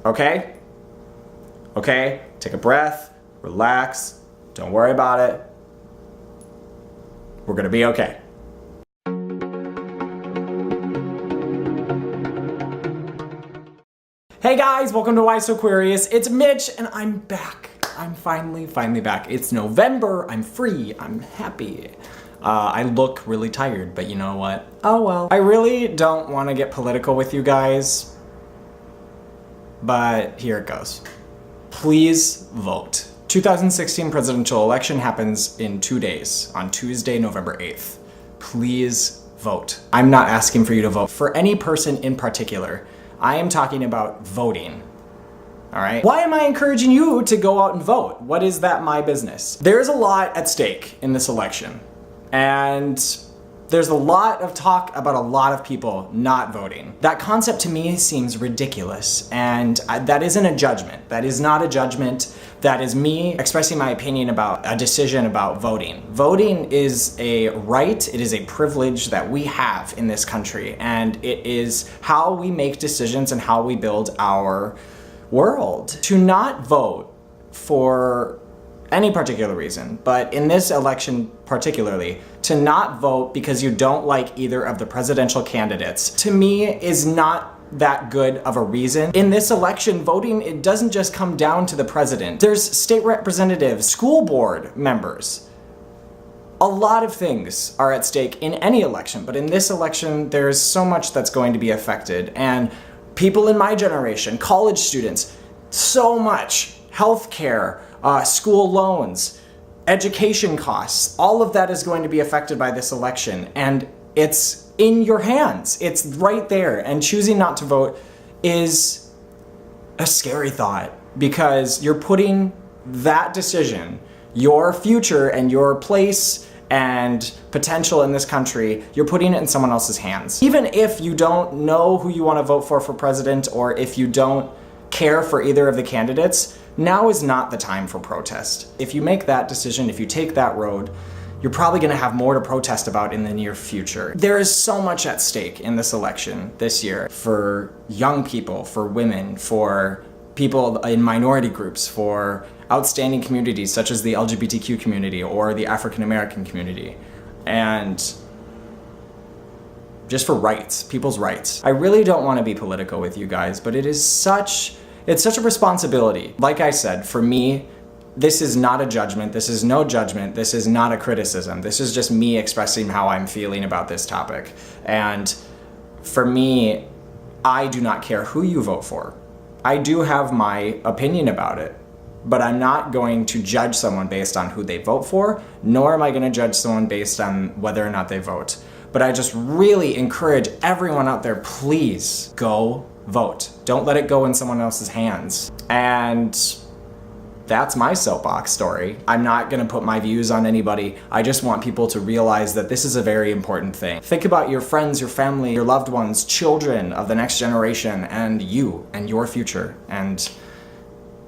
Okay? Okay? Take a breath, relax, don't worry about it. We're gonna be okay. Hey guys, welcome to WHYsoQUEERIOUS. It's Mitch and I'm back. I'm finally back. It's November, I'm free, I'm happy. I look really tired, but you know what? Oh well. I really don't want to get political with you guys, but here it goes. Please vote. 2016 presidential election happens in 2 days, on Tuesday, November 8th. Please vote. I'm not asking for you to vote for any person in particular. I am talking about voting. All right? Why am I encouraging you to go out and vote? What is that my business? There's a lot at stake in this election. And there's a lot of talk about a lot of people not voting. That concept to me seems ridiculous, and that isn't a judgment. That is not a judgment. That is me expressing my opinion about a decision about voting. Voting is a right, it is a privilege that we have in this country, and it is how we make decisions and how we build our world. To not vote for any particular reason, but in this election particularly, to not vote because you don't like either of the presidential candidates, to me is not that good of a reason. In this election, voting, it doesn't just come down to the president. There's state representatives, school board members. A lot of things are at stake in any election, but in this election, there's so much that's going to be affected. And people in my generation, college students, so much, healthcare, school loans, education costs, all of that is going to be affected by this election, and it's in your hands. It's right there, and choosing not to vote is a scary thought because you're putting that decision, your future and your place and potential in this country, you're putting it in someone else's hands. Even if you don't know who you want to vote for president, or if you don't care for either of the candidates, now is not the time for protest. If you make that decision, if you take that road, you're probably gonna have more to protest about in the near future. There is so much at stake in this election this year for young people, for women, for people in minority groups, for outstanding communities such as the LGBTQ community or the African American community, and just for rights, people's rights. I really don't want to be political with you guys, but it's such a responsibility. Like I said, for me, this is not a judgment, this is no judgment, this is not a criticism. This is just me expressing how I'm feeling about this topic. And for me, I do not care who you vote for. I do have my opinion about it, but I'm not going to judge someone based on who they vote for, nor am I gonna judge someone based on whether or not they vote. But I just really encourage everyone out there, please go vote. Don't let it go in someone else's hands. And that's my soapbox story. I'm not gonna put my views on anybody. I just want people to realize that this is a very important thing. Think about your friends, your family, your loved ones, children of the next generation, and you and your future, and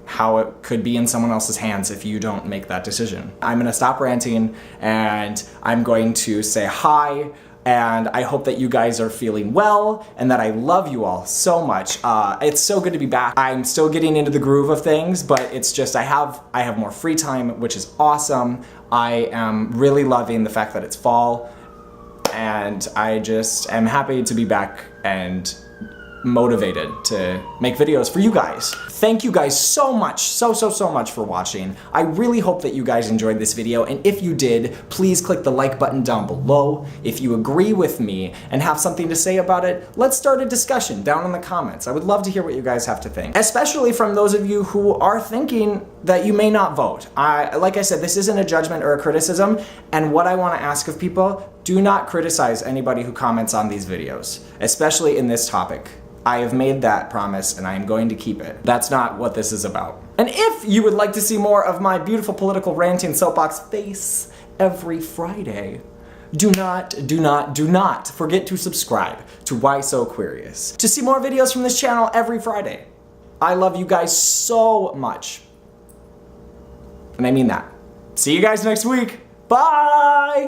how it could be in someone else's hands if you don't make that decision. I'm gonna stop ranting and I'm going to say hi. And I hope that you guys are feeling well and that I love you all so much. It's so good to be back. I'm still getting into the groove of things, but it's just I have more free time, which is awesome. I am really loving the fact that it's fall, and I just am happy to be back and motivated to make videos for you guys. Thank you guys so much, so much for watching. I really hope that you guys enjoyed this video, and if you did, please click the like button down below. If you agree with me and have something to say about it, let's start a discussion down in the comments. I would love to hear what you guys have to think, especially from those of you who are thinking that you may not vote. Like I said, this isn't a judgment or a criticism, and what I want to ask of people, do not criticize anybody who comments on these videos, especially in this topic. I have made that promise and I am going to keep it. That's not what this is about. And if you would like to see more of my beautiful political ranting soapbox face every Friday, do not forget to subscribe to WHYsoQUEERIOUS to see more videos from this channel every Friday. I love you guys so much. And I mean that. See you guys next week. Bye!